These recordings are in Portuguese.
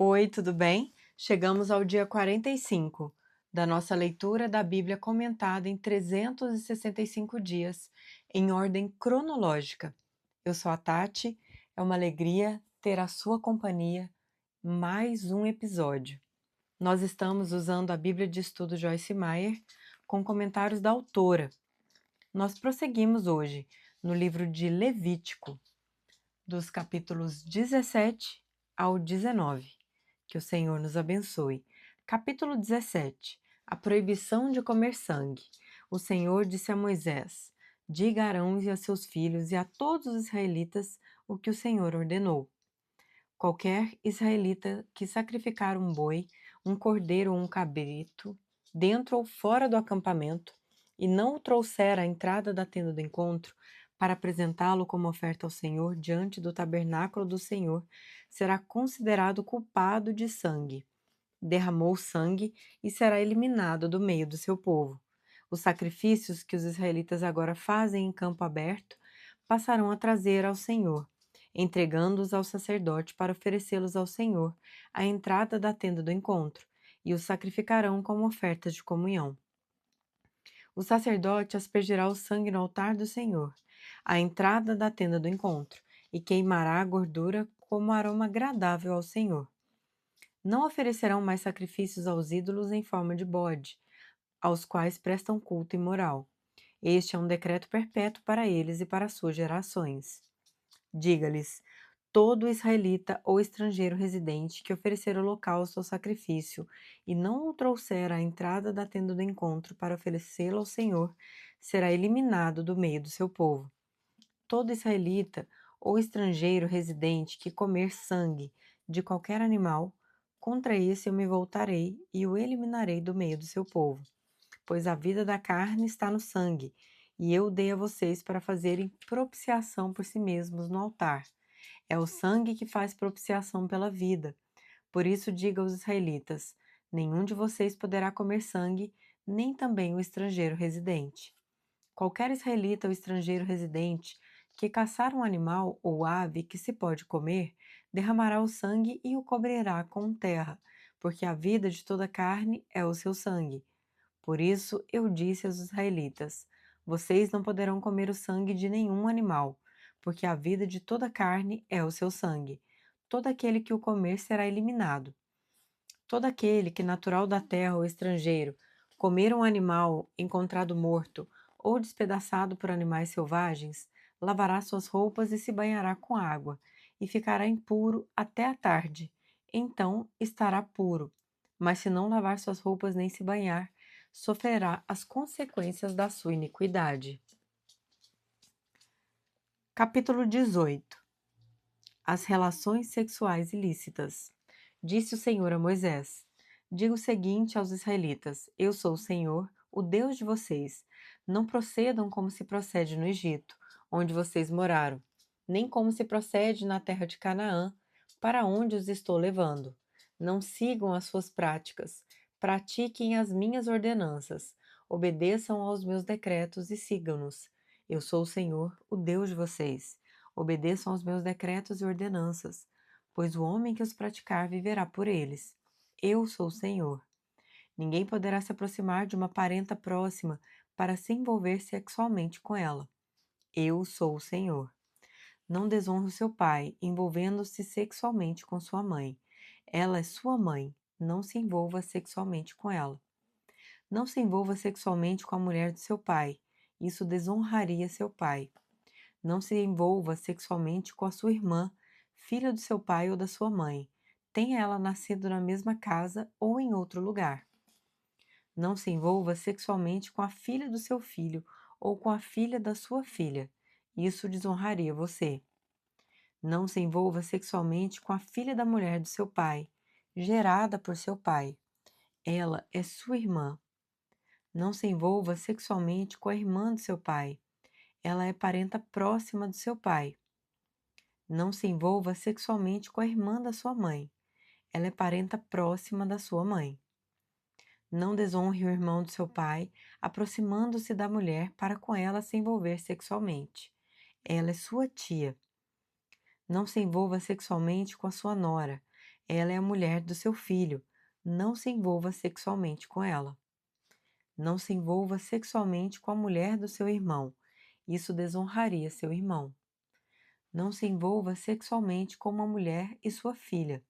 Oi, tudo bem? Chegamos ao dia 45 da nossa leitura da Bíblia comentada em 365 dias, em ordem cronológica. Eu sou a Tati, é uma alegria ter a sua companhia, mais um episódio. Nós estamos usando a Bíblia de Estudo Joyce Meyer com comentários da autora. Nós prosseguimos hoje no livro de Levítico, dos capítulos 17 ao 19. Que o Senhor nos abençoe. Capítulo 17. A proibição de comer sangue. O Senhor disse a Moisés: Diga a Arão e a seus filhos e a todos os israelitas o que o Senhor ordenou. Qualquer israelita que sacrificar um boi, um cordeiro ou um cabrito, dentro ou fora do acampamento, e não o trouxer à entrada da tenda do encontro, para apresentá-lo como oferta ao Senhor diante do tabernáculo do Senhor, será considerado culpado de sangue. Derramou sangue e será eliminado do meio do seu povo. Os sacrifícios que os israelitas agora fazem em campo aberto passarão a trazer ao Senhor, entregando-os ao sacerdote para oferecê-los ao Senhor à entrada da tenda do encontro, e os sacrificarão como ofertas de comunhão. O sacerdote aspergirá o sangue no altar do Senhor, à entrada da tenda do encontro, e queimará a gordura como aroma agradável ao Senhor. Não oferecerão mais sacrifícios aos ídolos em forma de bode, aos quais prestam culto imoral. Este é um decreto perpétuo para eles e para suas gerações. Diga-lhes: todo israelita ou estrangeiro residente que oferecer holocausto ou sacrifício e não o trouxer à entrada da tenda do encontro para oferecê-lo ao Senhor, será eliminado do meio do seu povo. Todo israelita ou estrangeiro residente que comer sangue de qualquer animal, contra esse eu me voltarei e o eliminarei do meio do seu povo. Pois a vida da carne está no sangue, e eu dei a vocês para fazerem propiciação por si mesmos no altar. É o sangue que faz propiciação pela vida. Por isso diga aos israelitas: nenhum de vocês poderá comer sangue, nem também o estrangeiro residente. Qualquer israelita ou estrangeiro residente que caçar um animal ou ave que se pode comer, derramará o sangue e o cobrirá com terra, porque a vida de toda carne é o seu sangue. Por isso eu disse aos israelitas: vocês não poderão comer o sangue de nenhum animal, porque a vida de toda carne é o seu sangue. Todo aquele que o comer será eliminado. Todo aquele que, natural da terra ou estrangeiro, comer um animal encontrado morto ou despedaçado por animais selvagens, lavará suas roupas e se banhará com água, e ficará impuro até a tarde. Então estará puro. Mas se não lavar suas roupas nem se banhar, sofrerá as consequências da sua iniquidade. Capítulo 18. As relações sexuais ilícitas. Disse o Senhor a Moisés: Diga o seguinte aos israelitas: Eu sou o Senhor, o Deus de vocês. Não procedam como se procede no Egito, onde vocês moraram, nem como se procede na terra de Canaã, para onde os estou levando. Não sigam as suas práticas, pratiquem as minhas ordenanças, obedeçam aos meus decretos e sigam-nos. Eu sou o Senhor, o Deus de vocês. Obedeçam aos meus decretos e ordenanças, pois o homem que os praticar viverá por eles. Eu sou o Senhor. Ninguém poderá se aproximar de uma parenta próxima para se envolver sexualmente com ela. Eu sou o Senhor. Não desonre o seu pai, envolvendo-se sexualmente com sua mãe. Ela é sua mãe. Não se envolva sexualmente com ela. Não se envolva sexualmente com a mulher de seu pai. Isso desonraria seu pai. Não se envolva sexualmente com a sua irmã, filha do seu pai ou da sua mãe, tenha ela nascido na mesma casa ou em outro lugar. Não se envolva sexualmente com a filha do seu filho ou com a filha da sua filha. Isso desonraria você. Não se envolva sexualmente com a filha da mulher do seu pai, gerada por seu pai. Ela é sua irmã. Não se envolva sexualmente com a irmã do seu pai. Ela é parenta próxima do seu pai. Não se envolva sexualmente com a irmã da sua mãe. Ela é parenta próxima da sua mãe. Não desonre o irmão do seu pai, aproximando-se da mulher para com ela se envolver sexualmente. Ela é sua tia. Não se envolva sexualmente com a sua nora. Ela é a mulher do seu filho. Não se envolva sexualmente com ela. Não se envolva sexualmente com a mulher do seu irmão. Isso desonraria seu irmão. Não se envolva sexualmente com uma mulher e sua filha.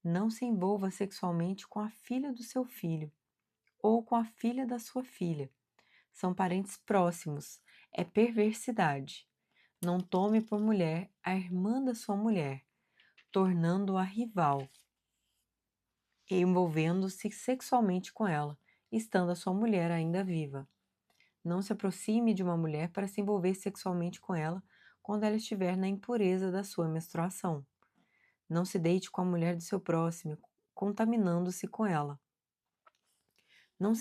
Não se envolva sexualmente com a filha do seu filho ou com a filha da sua filha. São parentes próximos. É perversidade. Não tome por mulher a irmã da sua mulher, tornando-a rival, e envolvendo-se sexualmente com ela, estando a sua mulher ainda viva. Não se aproxime de uma mulher para se envolver sexualmente com ela quando ela estiver na impureza da sua menstruação. Não se deite com a mulher do seu próximo, contaminando-se com ela. Não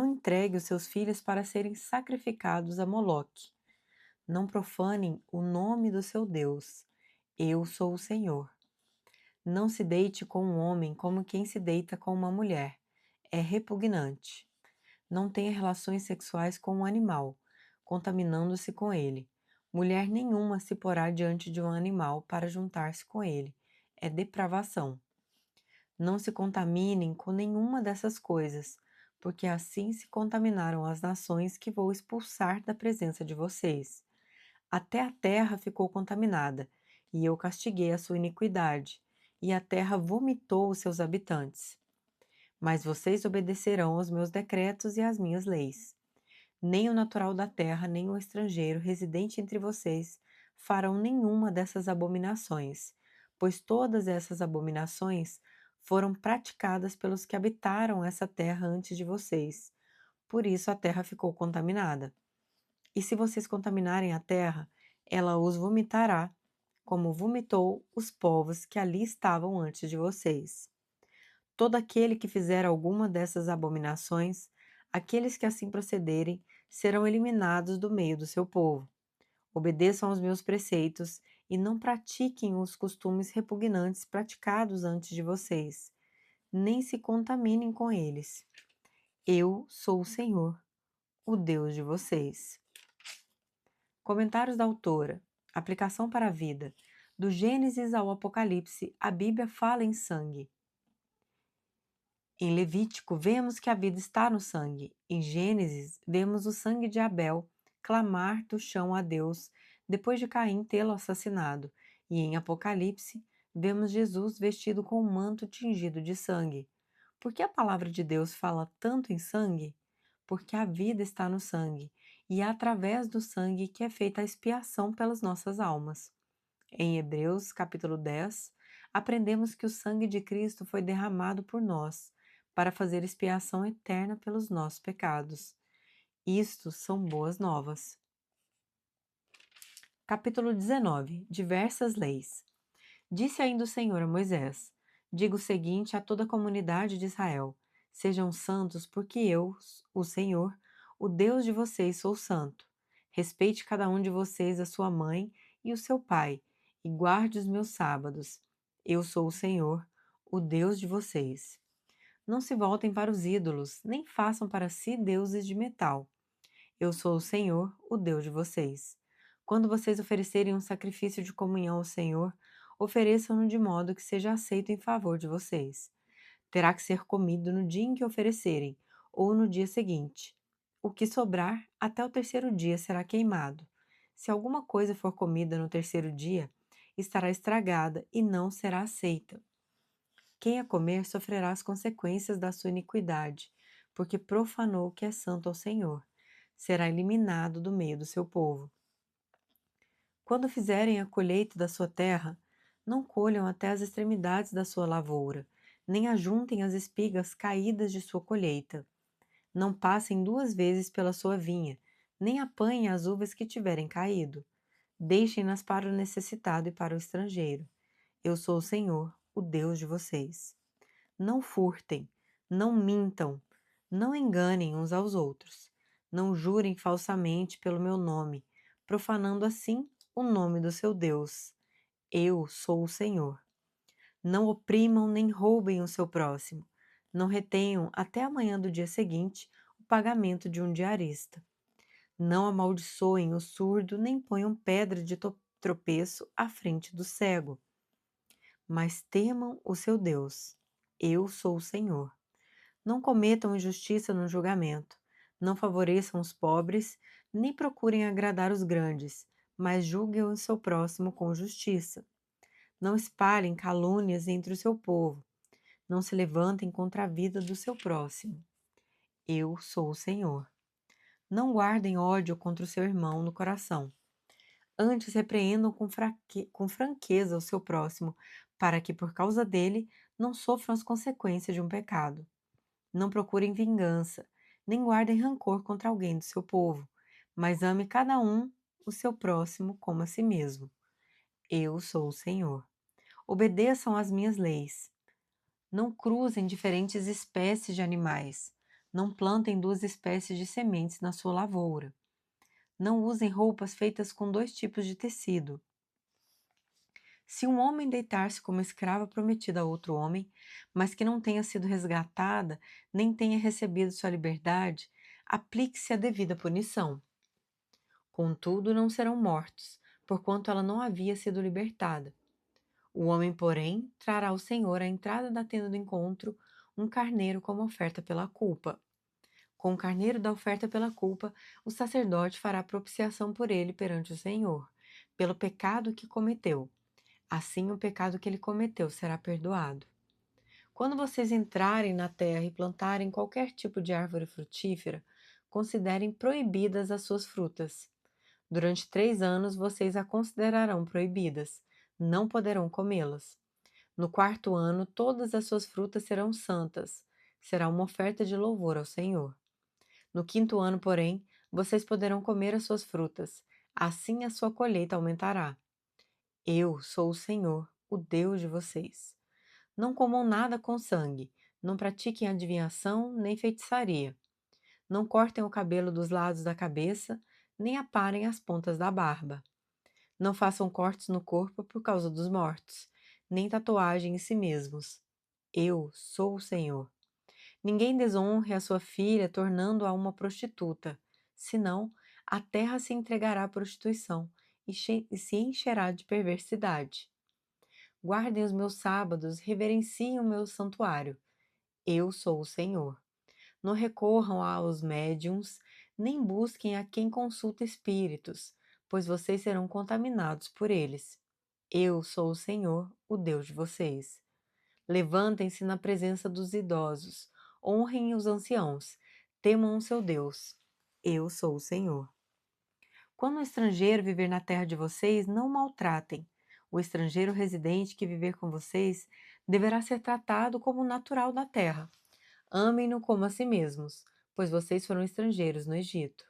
entregue os seus filhos para serem sacrificados a Moloque. Não profanem o nome do seu Deus. Eu sou o Senhor. Não se deite com um homem como quem se deita com uma mulher. É repugnante. Não tenha relações sexuais com um animal, contaminando-se com ele. Mulher nenhuma se porá diante de um animal para juntar-se com ele. É depravação. Não se contaminem com nenhuma dessas coisas, porque assim se contaminaram as nações que vou expulsar da presença de vocês. Até a terra ficou contaminada, e eu castiguei a sua iniquidade, e a terra vomitou os seus habitantes. Mas vocês obedecerão aos meus decretos e às minhas leis. Nem o natural da terra, nem o estrangeiro residente entre vocês farão nenhuma dessas abominações, pois todas essas abominações foram praticadas pelos que habitaram essa terra antes de vocês. Por isso a terra ficou contaminada. E se vocês contaminarem a terra, ela os vomitará, como vomitou os povos que ali estavam antes de vocês. Todo aquele que fizer alguma dessas abominações, aqueles que assim procederem, serão eliminados do meio do seu povo. Obedeçam aos meus preceitos e não pratiquem os costumes repugnantes praticados antes de vocês, nem se contaminem com eles. Eu sou o Senhor, o Deus de vocês. Comentários da autora. Aplicação para a vida. Do Gênesis ao Apocalipse, a Bíblia fala em sangue. Em Levítico, vemos que a vida está no sangue. Em Gênesis, vemos o sangue de Abel clamar do chão a Deus depois de Caim tê-lo assassinado. E em Apocalipse, vemos Jesus vestido com um manto tingido de sangue. Por que a palavra de Deus fala tanto em sangue? Porque a vida está no sangue, e é através do sangue que é feita a expiação pelas nossas almas. Em Hebreus, capítulo 10, aprendemos que o sangue de Cristo foi derramado por nós, para fazer expiação eterna pelos nossos pecados. Isto são boas novas. Capítulo 19. Diversas leis. Disse ainda o Senhor a Moisés: diga o seguinte a toda a comunidade de Israel: sejam santos, porque eu, o Senhor, o Deus de vocês, sou santo. Respeite cada um de vocês a sua mãe e o seu pai, e guarde os meus sábados. Eu sou o Senhor, o Deus de vocês. Não se voltem para os ídolos, nem façam para si deuses de metal. Eu sou o Senhor, o Deus de vocês. Quando vocês oferecerem um sacrifício de comunhão ao Senhor, ofereçam-no de modo que seja aceito em favor de vocês. Terá que ser comido no dia em que oferecerem, ou no dia seguinte. O que sobrar, até o terceiro dia será queimado. Se alguma coisa for comida no terceiro dia, estará estragada e não será aceita. Quem a comer sofrerá as consequências da sua iniquidade, porque profanou o que é santo ao Senhor. Será eliminado do meio do seu povo. Quando fizerem a colheita da sua terra, não colham até as extremidades da sua lavoura, nem ajuntem as espigas caídas de sua colheita. Não passem duas vezes pela sua vinha, nem apanhem as uvas que tiverem caído. Deixem-nas para o necessitado e para o estrangeiro. Eu sou o Senhor, o Deus de vocês. Não furtem, não mintam, não enganem uns aos outros. Não jurem falsamente pelo meu nome, profanando assim o nome do seu Deus. Eu sou o Senhor. Não oprimam nem roubem o seu próximo. Não retenham até amanhã do dia seguinte o pagamento de um diarista. Não amaldiçoem o surdo nem ponham pedra de tropeço à frente do cego. mas temam o seu Deus. Eu sou o Senhor. Não cometam injustiça no julgamento, não favoreçam os pobres, nem procurem agradar os grandes, mas julguem o seu próximo com justiça. Não espalhem calúnias entre o seu povo, não se levantem contra a vida do seu próximo. Eu sou o Senhor. Não guardem ódio contra o seu irmão no coração. Antes repreendam com franqueza o seu próximo, para que por causa dele não sofram as consequências de um pecado. Não procurem vingança, nem guardem rancor contra alguém do seu povo, mas ame cada um o seu próximo como a si mesmo. Eu sou o Senhor. Obedeçam às minhas leis. Não cruzem diferentes espécies de animais. Não plantem duas espécies de sementes na sua lavoura. Não usem roupas feitas com dois tipos de tecido. Se um homem deitar-se como escrava prometida a outro homem, mas que não tenha sido resgatada, nem tenha recebido sua liberdade, aplique-se a devida punição. Contudo, não serão mortos, porquanto ela não havia sido libertada. O homem, porém, trará ao Senhor à entrada da tenda do encontro um carneiro como oferta pela culpa. Com o carneiro da oferta pela culpa, o sacerdote fará propiciação por ele perante o Senhor, pelo pecado que cometeu. Assim, o pecado que ele cometeu será perdoado. Quando vocês entrarem na terra e plantarem qualquer tipo de árvore frutífera, considerem proibidas as suas frutas. Durante 3 anos vocês a considerarão proibidas, não poderão comê-las. No 4º ano, todas as suas frutas serão santas, será uma oferta de louvor ao Senhor. No 5º ano, porém, vocês poderão comer as suas frutas, assim a sua colheita aumentará. Eu sou o Senhor, o Deus de vocês. Não comam nada com sangue, não pratiquem adivinhação nem feitiçaria. Não cortem o cabelo dos lados da cabeça, nem aparem as pontas da barba. Não façam cortes no corpo por causa dos mortos, nem tatuagem em si mesmos. Eu sou o Senhor. Ninguém desonre a sua filha tornando-a uma prostituta, senão a terra se entregará à prostituição e se encherá de perversidade. Guardem os meus sábados, reverenciem o meu santuário. Eu sou o Senhor. Não recorram aos médiuns, nem busquem a quem consulta espíritos, pois vocês serão contaminados por eles. Eu sou o Senhor, o Deus de vocês. Levantem-se na presença dos idosos, honrem os anciãos, temam o seu Deus. Eu sou o Senhor. Quando um estrangeiro viver na terra de vocês, não o maltratem. O estrangeiro residente que viver com vocês deverá ser tratado como natural da terra. Amem-no como a si mesmos, pois vocês foram estrangeiros no Egito.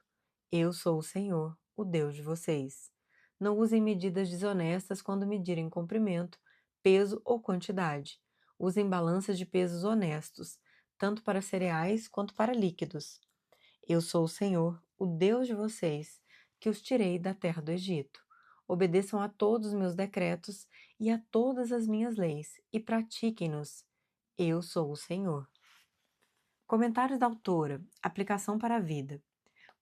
Eu sou o Senhor, o Deus de vocês. Não usem medidas desonestas quando medirem comprimento, peso ou quantidade. Usem balanças de pesos honestos, tanto para cereais quanto para líquidos. Eu sou o Senhor, o Deus de vocês, que os tirei da terra do Egito. Obedeçam a todos os meus decretos e a todas as minhas leis, e pratiquem-nos. Eu sou o Senhor. Comentários da autora. Aplicação para a vida.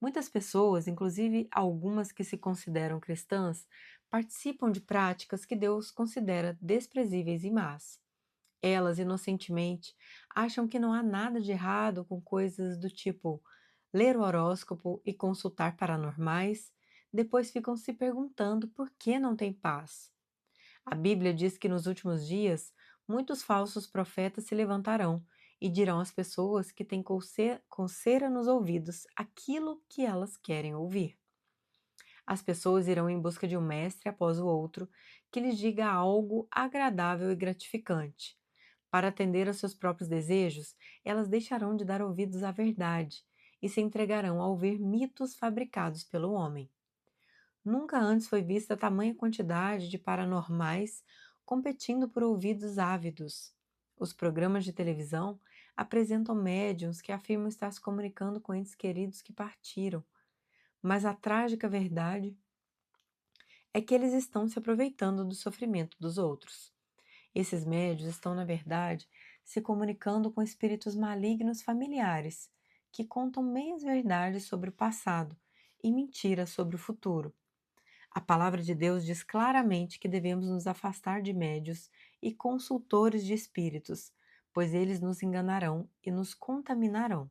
Muitas pessoas, inclusive algumas que se consideram cristãs, participam de práticas que Deus considera desprezíveis e más. Elas, inocentemente, acham que não há nada de errado com coisas do tipo ler o horóscopo e consultar paranormais, depois ficam se perguntando por que não tem paz. A Bíblia diz que nos últimos dias muitos falsos profetas se levantarão e dirão às pessoas que têm coceira nos ouvidos aquilo que elas querem ouvir. As pessoas irão em busca de um mestre após o outro que lhes diga algo agradável e gratificante. Para atender aos seus próprios desejos, elas deixarão de dar ouvidos à verdade e se entregarão a ouvir mitos fabricados pelo homem. Nunca antes foi vista tamanha quantidade de paranormais competindo por ouvidos ávidos. Os programas de televisão apresentam médiuns que afirmam estar se comunicando com entes queridos que partiram, mas a trágica verdade é que eles estão se aproveitando do sofrimento dos outros. Esses médiuns estão, na verdade, se comunicando com espíritos malignos familiares, que contam meias verdades sobre o passado e mentiras sobre o futuro. A palavra de Deus diz claramente que devemos nos afastar de médios e consultores de espíritos, pois eles nos enganarão e nos contaminarão.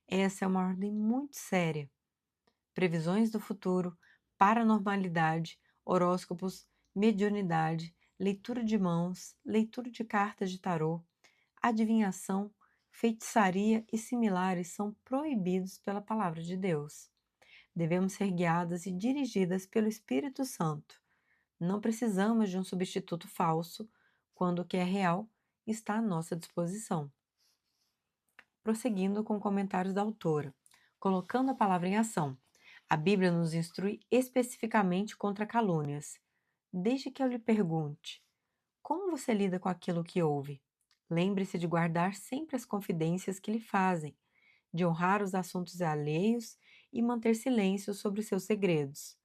Essa é uma ordem muito séria. Previsões do futuro, paranormalidade, horóscopos, mediunidade, leitura de mãos, leitura de cartas de tarô, adivinhação, feitiçaria e similares são proibidos pela palavra de Deus. Devemos ser guiadas e dirigidas pelo Espírito Santo. Não precisamos de um substituto falso quando o que é real está à nossa disposição. Prosseguindo com comentários da autora, colocando a palavra em ação. A Bíblia nos instrui especificamente contra calúnias. Desde que eu lhe pergunte, como você lida com aquilo que ouve? Lembre-se de guardar sempre as confidências que lhe fazem, de honrar os assuntos alheios e manter silêncio sobre os seus segredos.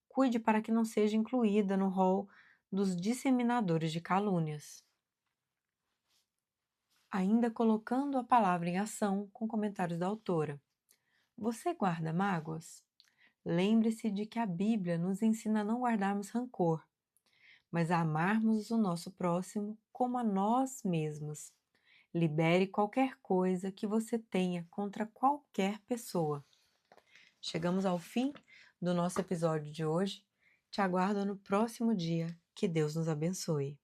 Cuide para que não seja incluída no rol dos disseminadores de calúnias. Ainda colocando a palavra em ação com comentários da autora. Você guarda mágoas? Lembre-se de que a Bíblia nos ensina a não guardarmos rancor, mas a amarmos o nosso próximo como a nós mesmos. Libere qualquer coisa que você tenha contra qualquer pessoa. Chegamos ao fim do nosso episódio de hoje. Te aguardo no próximo dia. Que Deus nos abençoe.